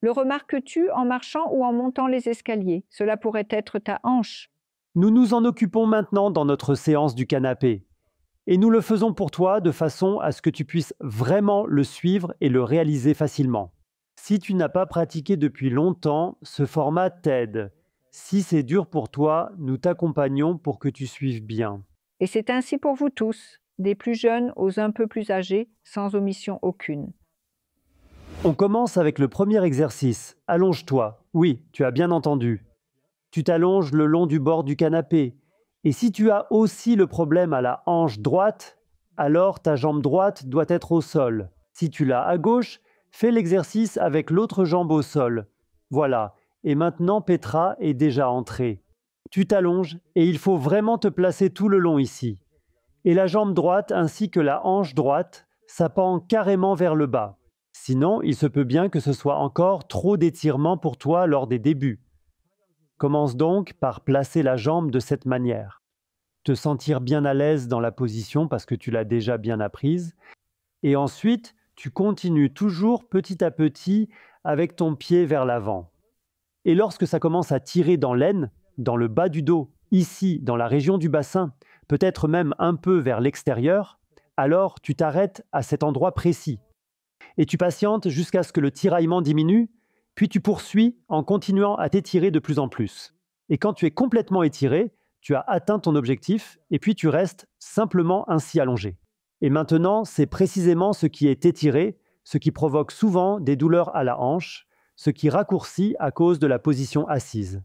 Le remarques-tu en marchant ou en montant les escaliers? Cela pourrait être ta hanche. Nous nous en occupons maintenant dans notre séance du canapé. Et nous le faisons pour toi de façon à ce que tu puisses vraiment le suivre et le réaliser facilement. Si tu n'as pas pratiqué depuis longtemps, ce format t'aide. Si c'est dur pour toi, nous t'accompagnons pour que tu suives bien. Et c'est ainsi pour vous tous, des plus jeunes aux un peu plus âgés, sans omission aucune. On commence avec le premier exercice. Allonge-toi. Oui, tu as bien entendu. Tu t'allonges le long du bord du canapé. Et si tu as aussi le problème à la hanche droite, alors ta jambe droite doit être au sol. Si tu l'as à gauche, fais l'exercice avec l'autre jambe au sol. Voilà. Et maintenant, Petra est déjà entrée. Tu t'allonges et il faut vraiment te placer tout le long ici. Et la jambe droite ainsi que la hanche droite, ça pend carrément vers le bas. Sinon, il se peut bien que ce soit encore trop d'étirement pour toi lors des débuts. Commence donc par placer la jambe de cette manière. Te sentir bien à l'aise dans la position parce que tu l'as déjà bien apprise. Et ensuite, tu continues toujours petit à petit avec ton pied vers l'avant. Et lorsque ça commence à tirer dans l'aine, dans le bas du dos, ici, dans la région du bassin, peut-être même un peu vers l'extérieur, alors tu t'arrêtes à cet endroit précis. Et tu patientes jusqu'à ce que le tiraillement diminue, puis tu poursuis en continuant à t'étirer de plus en plus. Et quand tu es complètement étiré, tu as atteint ton objectif et puis tu restes simplement ainsi allongé. Et maintenant, c'est précisément ce qui est étiré, ce qui provoque souvent des douleurs à la hanche, ce qui raccourcit à cause de la position assise.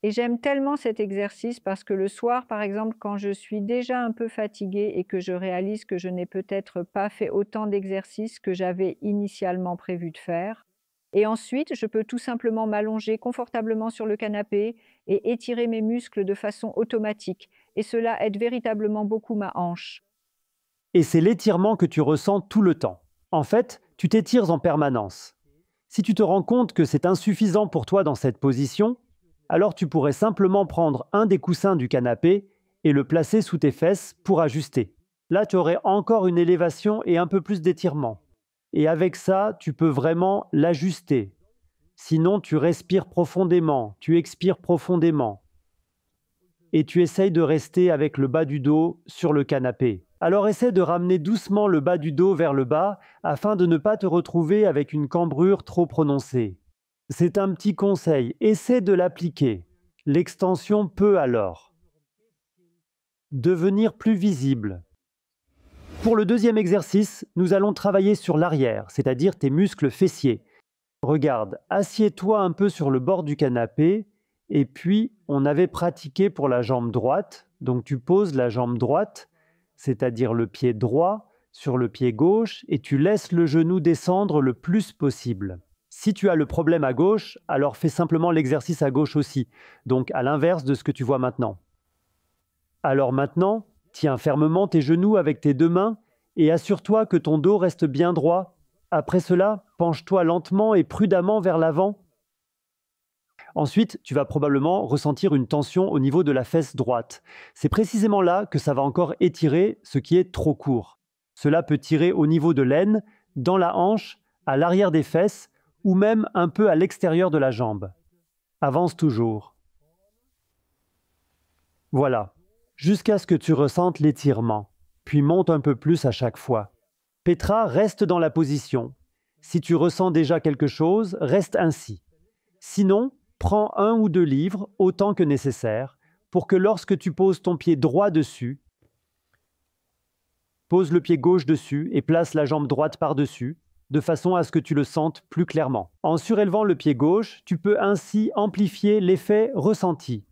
Et j'aime tellement cet exercice parce que le soir, par exemple, quand je suis déjà un peu fatiguée et que je réalise que je n'ai peut-être pas fait autant d'exercices que j'avais initialement prévu de faire, et ensuite, je peux tout simplement m'allonger confortablement sur le canapé et étirer mes muscles de façon automatique. Et cela aide véritablement beaucoup ma hanche. Et c'est l'étirement que tu ressens tout le temps. En fait, tu t'étires en permanence. Si tu te rends compte que c'est insuffisant pour toi dans cette position, alors tu pourrais simplement prendre un des coussins du canapé et le placer sous tes fesses pour ajuster. Là, tu aurais encore une élévation et un peu plus d'étirement. Et avec ça, tu peux vraiment l'ajuster. Sinon, tu respires profondément, tu expires profondément et tu essayes de rester avec le bas du dos sur le canapé. Alors essaie de ramener doucement le bas du dos vers le bas afin de ne pas te retrouver avec une cambrure trop prononcée. C'est un petit conseil, essaie de l'appliquer. L'extension peut alors devenir plus visible. Pour le deuxième exercice, nous allons travailler sur l'arrière, c'est-à-dire tes muscles fessiers. Regarde, assieds-toi un peu sur le bord du canapé et puis on avait pratiqué pour la jambe droite. Donc tu poses la jambe droite, c'est-à-dire le pied droit, sur le pied gauche et tu laisses le genou descendre le plus possible. Si tu as le problème à gauche, alors fais simplement l'exercice à gauche aussi, donc à l'inverse de ce que tu vois maintenant. Alors maintenant, tiens fermement tes genoux avec tes deux mains et assure-toi que ton dos reste bien droit. Après cela, penche-toi lentement et prudemment vers l'avant. Ensuite, tu vas probablement ressentir une tension au niveau de la fesse droite. C'est précisément là que ça va encore étirer ce qui est trop court. Cela peut tirer au niveau de l'aine, dans la hanche, à l'arrière des fesses ou même un peu à l'extérieur de la jambe. Avance toujours. Voilà, jusqu'à ce que tu ressentes l'étirement, puis monte un peu plus à chaque fois. Petra, reste dans la position. Si tu ressens déjà quelque chose, reste ainsi. Sinon, prends un ou deux livres, autant que nécessaire, pour que lorsque tu poses ton pied droit dessus, pose le pied gauche dessus et place la jambe droite par-dessus, de façon à ce que tu le sentes plus clairement. En surélevant le pied gauche, tu peux ainsi amplifier l'effet ressenti.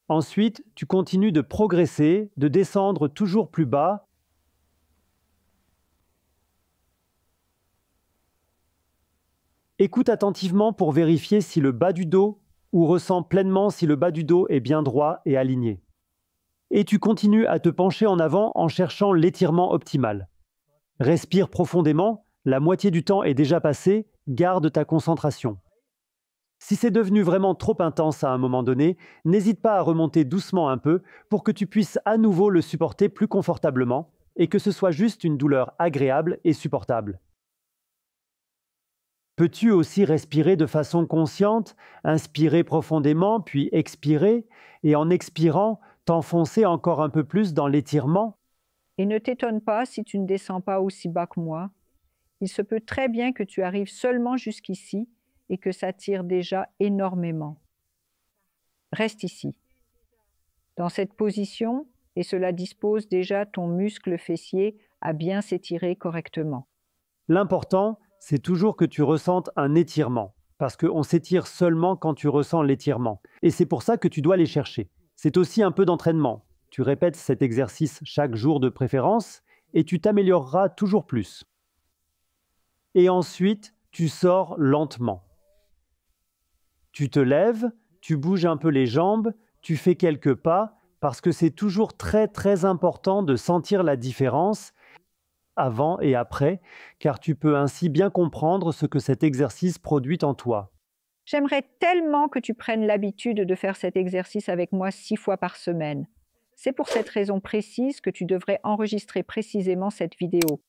Ensuite, tu continues de progresser, de descendre toujours plus bas. Écoute attentivement pour vérifier si le bas du dos ou ressens pleinement si le bas du dos est bien droit et aligné. Et tu continues à te pencher en avant en cherchant l'étirement optimal. Respire profondément, la moitié du temps est déjà passé, garde ta concentration. Si c'est devenu vraiment trop intense à un moment donné, n'hésite pas à remonter doucement un peu pour que tu puisses à nouveau le supporter plus confortablement et que ce soit juste une douleur agréable et supportable. Peux-tu aussi respirer de façon consciente, inspirer profondément, puis expirer, et en expirant, t'enfoncer encore un peu plus dans l'étirement? Et ne t'étonne pas si tu ne descends pas aussi bas que moi. Il se peut très bien que tu arrives seulement jusqu'ici et que ça tire déjà énormément. Reste ici, dans cette position, et cela dispose déjà ton muscle fessier à bien s'étirer correctement. L'important, c'est toujours que tu ressentes un étirement, parce qu'on s'étire seulement quand tu ressens l'étirement. Et c'est pour ça que tu dois les chercher. C'est aussi un peu d'entraînement. Tu répètes cet exercice chaque jour de préférence, et tu t'amélioreras toujours plus. Et ensuite, tu sors lentement. Tu te lèves, tu bouges un peu les jambes, tu fais quelques pas, parce que c'est toujours très important de sentir la différence avant et après, car tu peux ainsi bien comprendre ce que cet exercice produit en toi. J'aimerais tellement que tu prennes l'habitude de faire cet exercice avec moi 6 fois par semaine. C'est pour cette raison précise que tu devrais enregistrer précisément cette vidéo.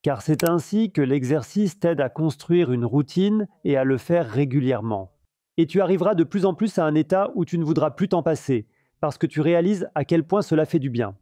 Car c'est ainsi que l'exercice t'aide à construire une routine et à le faire régulièrement. Et tu arriveras de plus en plus à un état où tu ne voudras plus t'en passer, parce que tu réalises à quel point cela fait du bien.